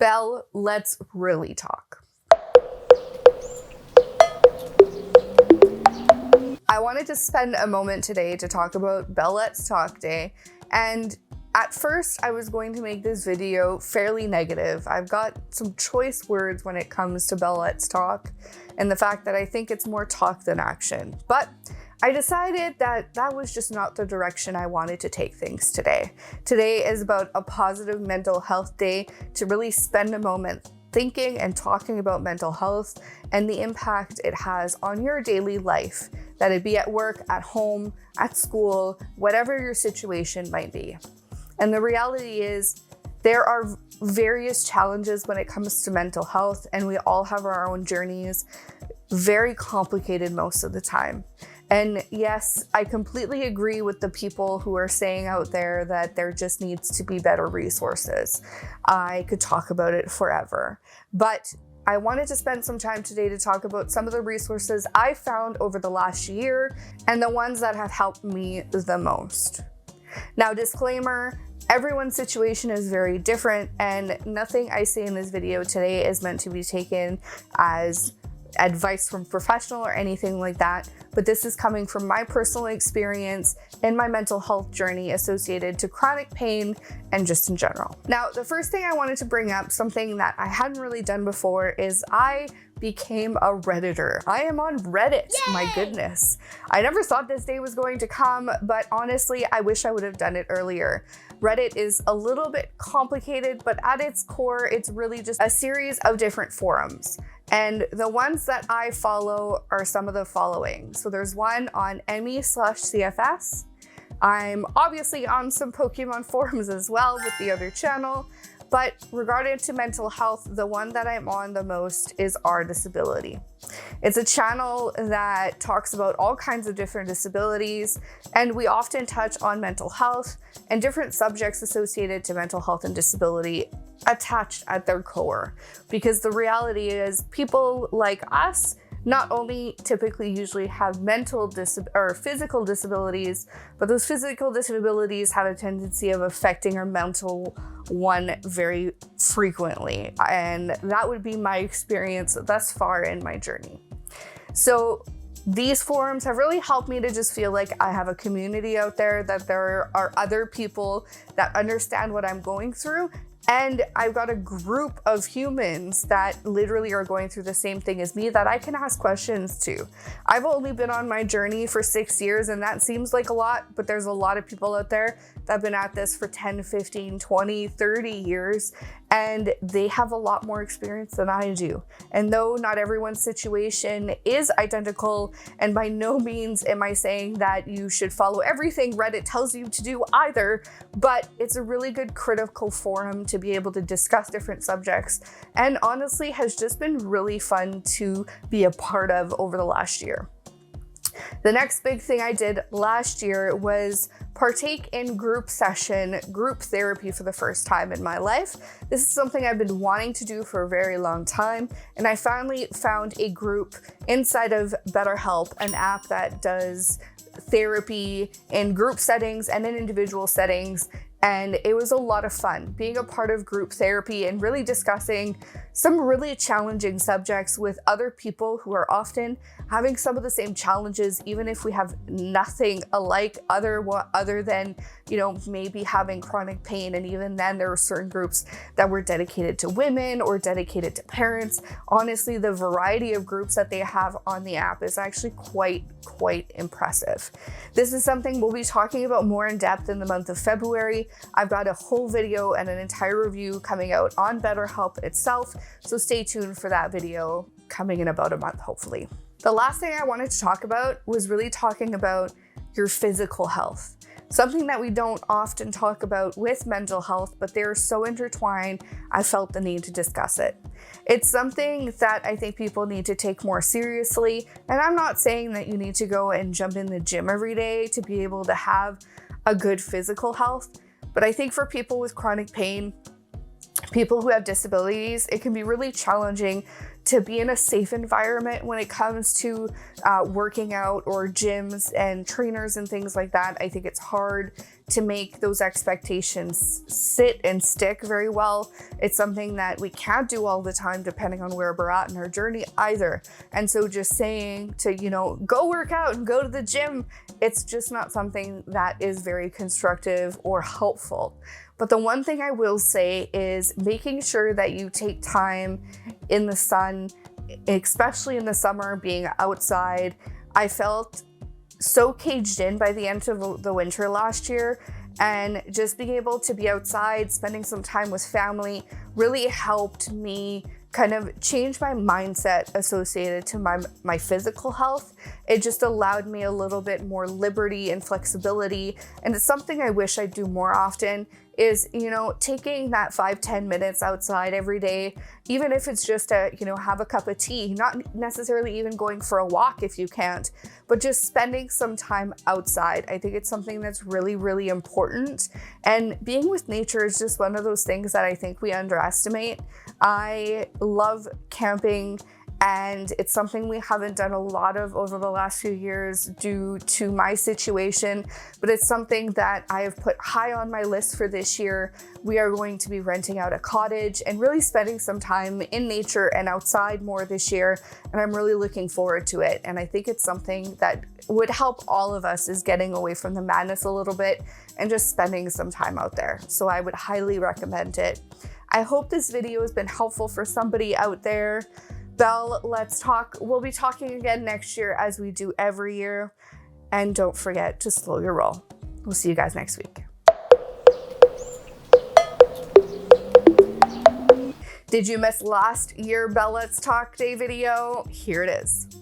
Belle, let's really talk. I wanted to spend a moment today to talk about Belle Let's Talk Day, and at first I was going to make this video fairly negative. I've got some choice words when it comes to Belle Let's Talk and the fact that I think it's more talk than action, but I decided that that was just not the direction I wanted to take things today. Today is about a positive mental health day to really spend a moment thinking and talking about mental health and the impact it has on your daily life, that it be at work, at home, at school, whatever your situation might be. And the reality is there are various challenges when it comes to mental health, and we all have our own journeys, very complicated most of the time. And yes, I completely agree with the people who are saying out there that there just needs to be better resources. I could talk about it forever, but I wanted to spend some time today to talk about some of the resources I found over the last year and the ones that have helped me the most. Now, disclaimer, everyone's situation is very different, and nothing I say in this video today is meant to be taken as advice from professional or anything like that, but this is coming from my personal experience and my mental health journey associated to chronic pain and just in general. Now, the first thing I wanted to bring up, something that I hadn't really done before, is I became a Redditor. I am on Reddit. Yay! My goodness. I never thought this day was going to come, but honestly, I wish I would have done it earlier. Reddit is a little bit complicated, but at its core, it's really just a series of different forums. And the ones that I follow are some of the following. So there's one on me/CFS. I'm obviously on some Pokemon forums as well with the other channel, but regarding to mental health, the one that I'm on the most is Our Disability. It's a channel that talks about all kinds of different disabilities, and we often touch on mental health and different subjects associated to mental health and disability attached at their core. Because the reality is people like us not only typically usually have mental or physical disabilities, but those physical disabilities have a tendency of affecting our mental one very frequently. And that would be my experience thus far in my journey. So these forums have really helped me to just feel like I have a community out there, that there are other people that understand what I'm going through. And I've got a group of humans that literally are going through the same thing as me that I can ask questions to. I've only been on my journey for 6 years, and that seems like a lot, but there's a lot of people out there that have been at this for 10, 15, 20, 30 years, and they have a lot more experience than I do. And though not everyone's situation is identical, and by no means am I saying that you should follow everything Reddit tells you to do either, but it's a really good critical forum to be able to discuss different subjects, and honestly has just been really fun to be a part of over the last year. The next big thing I did last year was partake in group therapy for the first time in my life. This is something I've been wanting to do for a very long time, and I finally found a group inside of BetterHelp, an app that does therapy in group settings and in individual settings. And it was a lot of fun being a part of group therapy and really discussing some really challenging subjects with other people who are often having some of the same challenges, even if we have nothing alike other than, maybe having chronic pain. And even then there were certain groups that were dedicated to women or dedicated to parents. Honestly, the variety of groups that they have on the app is actually quite impressive. This is something we'll be talking about more in depth in the month of February. I've got a whole video and an entire review coming out on BetterHelp itself, so stay tuned for that video coming in about a month, hopefully. The last thing I wanted to talk about was really talking about your physical health. Something that we don't often talk about with mental health, but they're so intertwined, I felt the need to discuss it. It's something that I think people need to take more seriously, and I'm not saying that you need to go and jump in the gym every day to be able to have a good physical health, but I think for people with chronic pain, people who have disabilities, it can be really challenging to be in a safe environment when it comes to working out or gyms and trainers and things like that. I think it's hard to make those expectations sit and stick very well. It's something that we can't do all the time depending on where we're at in our journey either. And so just saying to, go work out and go to the gym, it's just not something that is very constructive or helpful. But the one thing I will say is making sure that you take time in the sun, especially in the summer, being outside. I felt so caged in by the end of the winter last year, and just being able to be outside, spending some time with family really helped me kind of change my mindset associated to my physical health. It just allowed me a little bit more liberty and flexibility. And it's something I wish I'd do more often is, taking that 5-10 minutes outside every day, even if it's just to, have a cup of tea, not necessarily even going for a walk if you can't, but just spending some time outside. I think it's something that's really, really important. And being with nature is just one of those things that I think we underestimate. I love camping, and it's something we haven't done a lot of over the last few years due to my situation, but it's something that I have put high on my list for this year. We are going to be renting out a cottage and really spending some time in nature and outside more this year, and I'm really looking forward to it. And I think it's something that would help all of us is getting away from the madness a little bit and just spending some time out there. So I would highly recommend it. I hope this video has been helpful for somebody out there. Belle, let's talk. We'll be talking again next year as we do every year. And don't forget to slow your roll. We'll see you guys next week. Did you miss last year Belle Let's Talk Day video? Here it is.